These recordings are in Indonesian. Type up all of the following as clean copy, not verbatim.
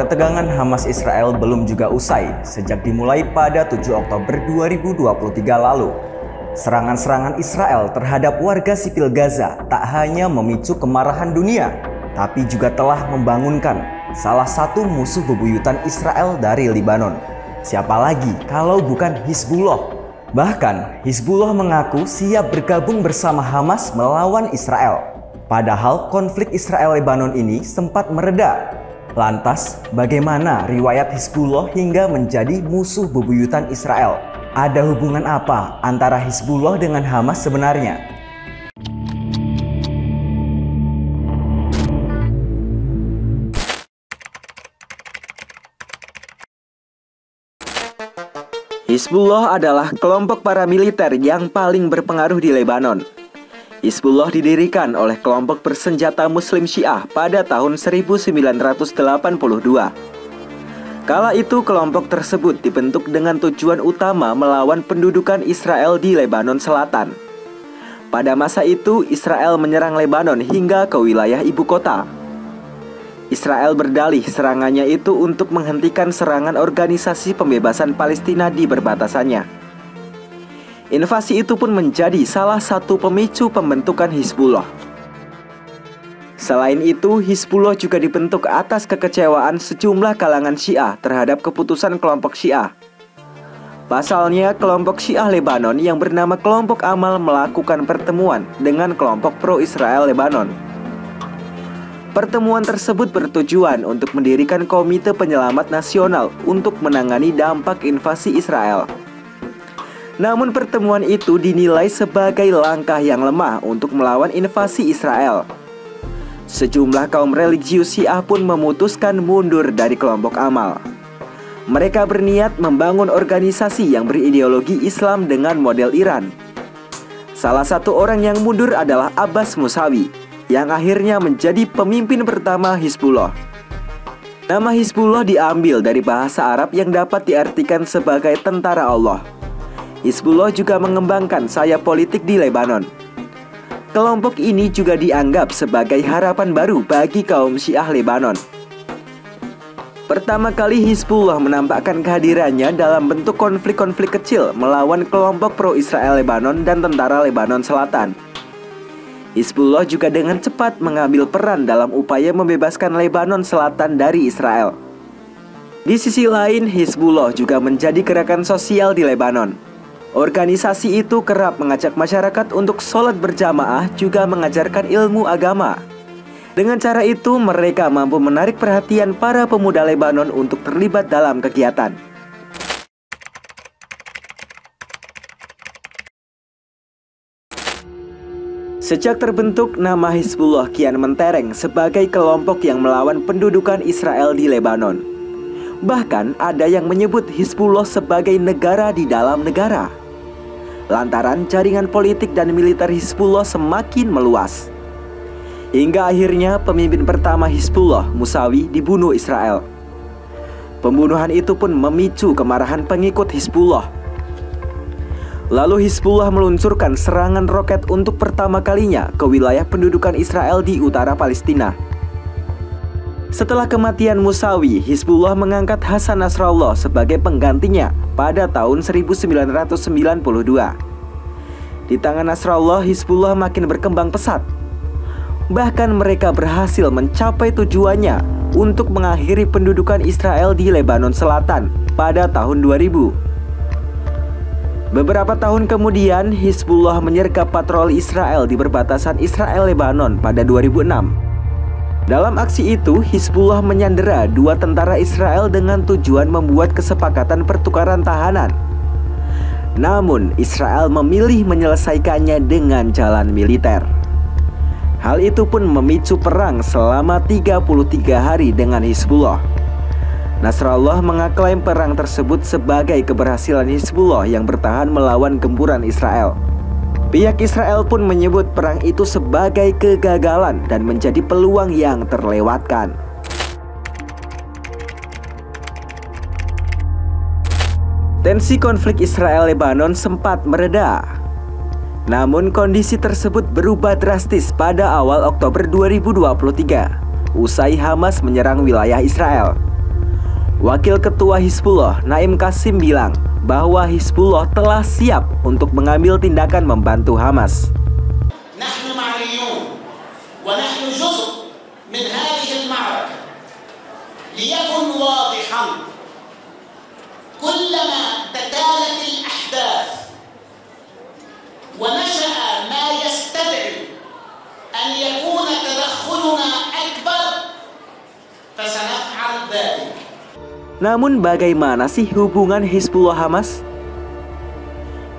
ketegangan Hamas Israel belum juga usai sejak dimulai pada 7 Oktober 2023 lalu. Serangan-serangan Israel terhadap warga sipil Gaza tak hanya memicu kemarahan dunia, tapi juga telah membangunkan salah satu musuh bebuyutan Israel dari Lebanon. Siapa lagi kalau bukan Hizbullah? Bahkan Hizbullah mengaku siap bergabung bersama Hamas melawan Israel. Padahal konflik Israel-Lebanon ini sempat mereda. Lantas, bagaimana riwayat Hizbullah hingga menjadi musuh bebuyutan Israel? Ada hubungan apa antara Hizbullah dengan Hamas sebenarnya? Hizbullah adalah kelompok paramiliter yang paling berpengaruh di Lebanon. Hizbullah didirikan oleh kelompok bersenjata Muslim Syiah pada tahun 1982. Kala itu kelompok tersebut dibentuk dengan tujuan utama melawan pendudukan Israel di Lebanon Selatan. Pada masa itu Israel menyerang Lebanon hingga ke wilayah ibu kota. Israel berdalih serangannya itu untuk menghentikan serangan organisasi pembebasan Palestina di perbatasannya. Invasi itu pun menjadi salah satu pemicu pembentukan Hizbullah. Selain itu, Hizbullah juga dibentuk atas kekecewaan sejumlah kalangan Syiah terhadap keputusan kelompok Syiah. Pasalnya, kelompok Syiah Lebanon yang bernama Kelompok Amal melakukan pertemuan dengan kelompok pro-Israel Lebanon. Pertemuan tersebut bertujuan untuk mendirikan Komite Penyelamat Nasional untuk menangani dampak invasi Israel. Namun pertemuan itu dinilai sebagai langkah yang lemah untuk melawan invasi Israel. Sejumlah kaum religius Syiah pun memutuskan mundur dari kelompok Amal. Mereka berniat membangun organisasi yang berideologi Islam dengan model Iran. Salah satu orang yang mundur adalah Abbas Musawi, yang akhirnya menjadi pemimpin pertama Hizbullah. Nama Hizbullah diambil dari bahasa Arab yang dapat diartikan sebagai tentara Allah. Hizbullah juga mengembangkan sayap politik di Lebanon. Kelompok ini juga dianggap sebagai harapan baru bagi kaum Syiah Lebanon. Pertama kali Hizbullah menampakkan kehadirannya dalam bentuk konflik-konflik kecil melawan kelompok pro-Israel Lebanon dan tentara Lebanon Selatan. Hizbullah juga dengan cepat mengambil peran dalam upaya membebaskan Lebanon Selatan dari Israel. Di sisi lain, Hizbullah juga menjadi gerakan sosial di Lebanon. Organisasi itu kerap mengajak masyarakat untuk sholat berjamaah, juga mengajarkan ilmu agama. Dengan cara itu, mereka mampu menarik perhatian para pemuda Lebanon untuk terlibat dalam kegiatan. Sejak terbentuk, nama Hizbullah kian mentereng sebagai kelompok yang melawan pendudukan Israel di Lebanon. Bahkan ada yang menyebut Hizbullah sebagai negara di dalam negara, lantaran jaringan politik dan militer Hizbullah semakin meluas. Hingga akhirnya pemimpin pertama Hizbullah, Musawi, dibunuh Israel. Pembunuhan itu pun memicu kemarahan pengikut Hizbullah. Lalu Hizbullah meluncurkan serangan roket untuk pertama kalinya ke wilayah pendudukan Israel di utara Palestina. Setelah kematian Musawi, Hizbullah mengangkat Hasan Nasrallah sebagai penggantinya pada tahun 1992. Di tangan Nasrallah, Hizbullah makin berkembang pesat. Bahkan mereka berhasil mencapai tujuannya untuk mengakhiri pendudukan Israel di Lebanon Selatan pada tahun 2000. Beberapa tahun kemudian, Hizbullah menyergap patroli Israel di perbatasan Israel-Lebanon pada 2006. Dalam aksi itu, Hizbullah menyandera 2 tentara Israel dengan tujuan membuat kesepakatan pertukaran tahanan. Namun, Israel memilih menyelesaikannya dengan jalan militer. Hal itu pun memicu perang selama 33 hari dengan Hizbullah. Nasrallah mengaklaim perang tersebut sebagai keberhasilan Hizbullah yang bertahan melawan gempuran Israel. Pihak Israel pun menyebut perang itu sebagai kegagalan dan menjadi peluang yang terlewatkan. Tensi konflik Israel-Lebanon sempat mereda. Namun kondisi tersebut berubah drastis pada awal Oktober 2023, usai Hamas menyerang wilayah Israel. Wakil Ketua Hizbullah, Naim Qasim bilang bahwa Hizbullah telah siap untuk mengambil tindakan membantu Hamas. Namun bagaimana sih hubungan Hizbullah Hamas?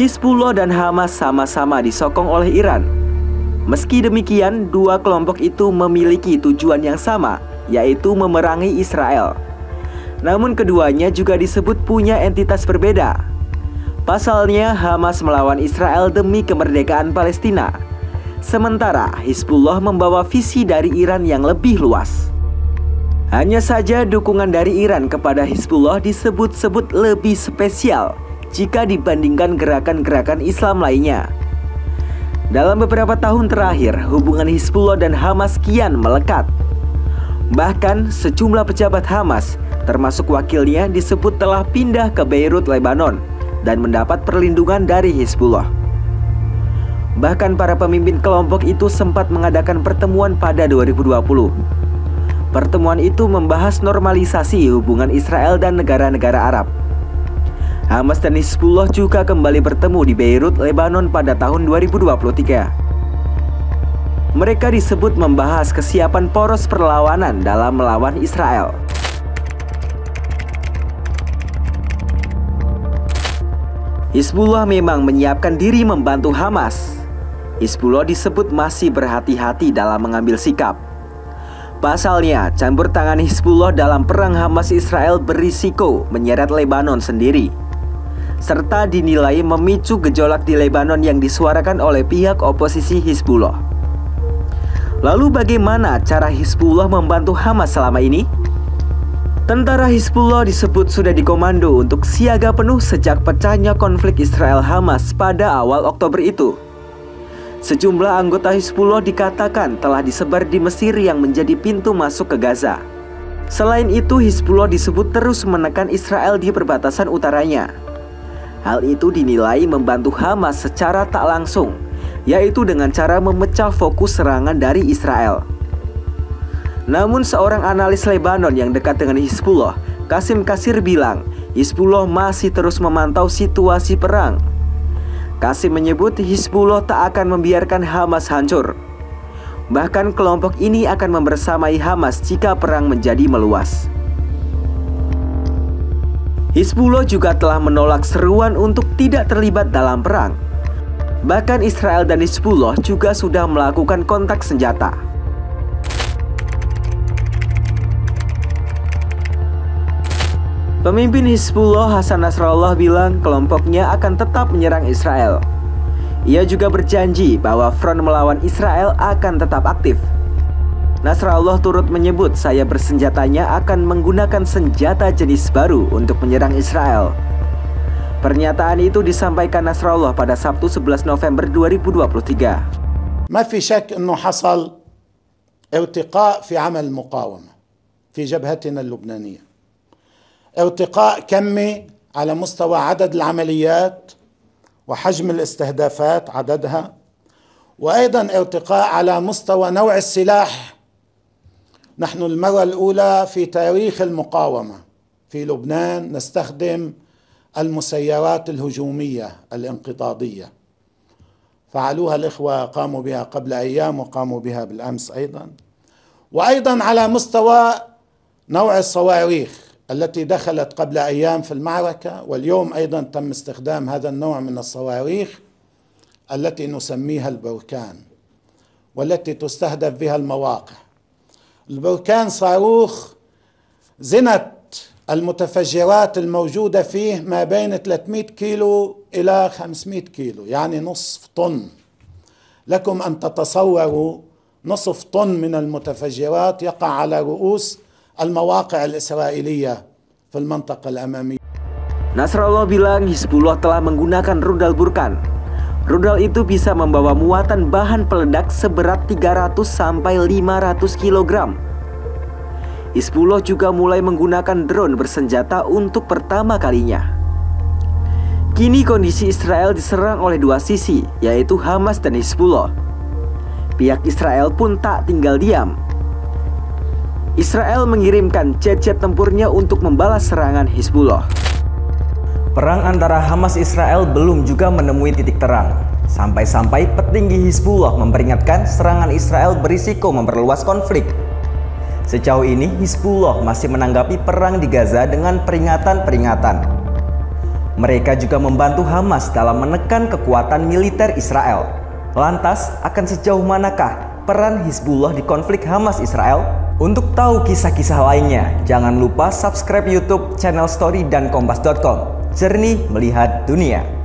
Hizbullah dan Hamas sama-sama disokong oleh Iran. Meski demikian, dua kelompok itu memiliki tujuan yang sama, yaitu memerangi Israel. Namun keduanya juga disebut punya entitas berbeda. Pasalnya, Hamas melawan Israel demi kemerdekaan Palestina, sementara Hizbullah membawa visi dari Iran yang lebih luas. Hanya saja dukungan dari Iran kepada Hizbullah disebut-sebut lebih spesial jika dibandingkan gerakan-gerakan Islam lainnya. Dalam beberapa tahun terakhir, hubungan Hizbullah dan Hamas kian melekat. Bahkan sejumlah pejabat Hamas, termasuk wakilnya, disebut telah pindah ke Beirut, Lebanon, dan mendapat perlindungan dari Hizbullah. Bahkan para pemimpin kelompok itu sempat mengadakan pertemuan pada 2020. Pertemuan itu membahas normalisasi hubungan Israel dan negara-negara Arab. Hamas dan Hizbullah juga kembali bertemu di Beirut, Lebanon pada tahun 2023. Mereka disebut membahas kesiapan poros perlawanan dalam melawan Israel. Hizbullah memang menyiapkan diri membantu Hamas. Hizbullah disebut masih berhati-hati dalam mengambil sikap. Pasalnya, campur tangan Hizbullah dalam perang Hamas-Israel berisiko menyeret Lebanon sendiri, serta dinilai memicu gejolak di Lebanon yang disuarakan oleh pihak oposisi Hizbullah. Lalu bagaimana cara Hizbullah membantu Hamas selama ini? Tentara Hizbullah disebut sudah dikomando untuk siaga penuh sejak pecahnya konflik Israel-Hamas pada awal Oktober itu. Sejumlah anggota Hizbullah dikatakan telah disebar di Mesir yang menjadi pintu masuk ke Gaza. Selain itu, Hizbullah disebut terus menekan Israel di perbatasan utaranya. Hal itu dinilai membantu Hamas secara tak langsung, yaitu dengan cara memecah fokus serangan dari Israel. Namun seorang analis Lebanon yang dekat dengan Hizbullah, Qasim Qasir, bilang Hizbullah masih terus memantau situasi perang. Qasim menyebut Hizbullah tak akan membiarkan Hamas hancur. Bahkan kelompok ini akan membersamai Hamas jika perang menjadi meluas. Hizbullah juga telah menolak seruan untuk tidak terlibat dalam perang. Bahkan Israel dan Hizbullah juga sudah melakukan kontak senjata. Pemimpin Hizbullah Hasan Nasrallah bilang kelompoknya akan tetap menyerang Israel. Ia juga berjanji bahwa front melawan Israel akan tetap aktif. Nasrallah turut menyebut sayap bersenjatanya akan menggunakan senjata jenis baru untuk menyerang Israel. Pernyataan itu disampaikan Nasrallah pada Sabtu 11 November 2023. ما في شك أنه حصل ارتقاء في عمل المقاومة في جبهتنا اللبنانية. ارتقاء كمي على مستوى عدد العمليات وحجم الاستهدافات عددها، وأيضا ارتقاء على مستوى نوع السلاح. نحن المرة الأولى في تاريخ المقاومة في لبنان نستخدم المسيرات الهجومية الانقضاضية. فعلوها الإخوة، قاموا بها قبل أيام وقاموا بها بالأمس أيضا. وأيضا على مستوى نوع الصواريخ التي دخلت قبل أيام في المعركة، واليوم أيضا تم استخدام هذا النوع من الصواريخ التي نسميها البركان، والتي تستهدف بها المواقع. البركان صاروخ زنة المتفجرات الموجودة فيه ما بين 300 كيلو إلى 500 كيلو، يعني نصف طن. لكم أن تتصوروا نصف طن من المتفجرات يقع على رؤوس المواقع الإسرائيلية في المنطقة الأمامية. Nasrallah bilang Hizbullah telah menggunakan rudal Burkan. Rudal itu bisa membawa muatan bahan peledak seberat 300 sampai 500 kg. Hizbullah juga mulai menggunakan drone bersenjata untuk pertama kalinya. Kini kondisi Israel diserang oleh dua sisi, yaitu Hamas dan Hizbullah. Pihak Israel pun tak tinggal diam. Israel mengirimkan jet-jet tempurnya untuk membalas serangan Hizbullah. Perang antara Hamas Israel belum juga menemui titik terang. Sampai-sampai petinggi Hizbullah memperingatkan serangan Israel berisiko memperluas konflik. Sejauh ini Hizbullah masih menanggapi perang di Gaza dengan peringatan-peringatan. Mereka juga membantu Hamas dalam menekan kekuatan militer Israel. Lantas, akan sejauh manakah peran Hizbullah di konflik Hamas Israel? Untuk tahu kisah-kisah lainnya, jangan lupa subscribe YouTube channel Story dan Kompas.com. Jernih melihat dunia.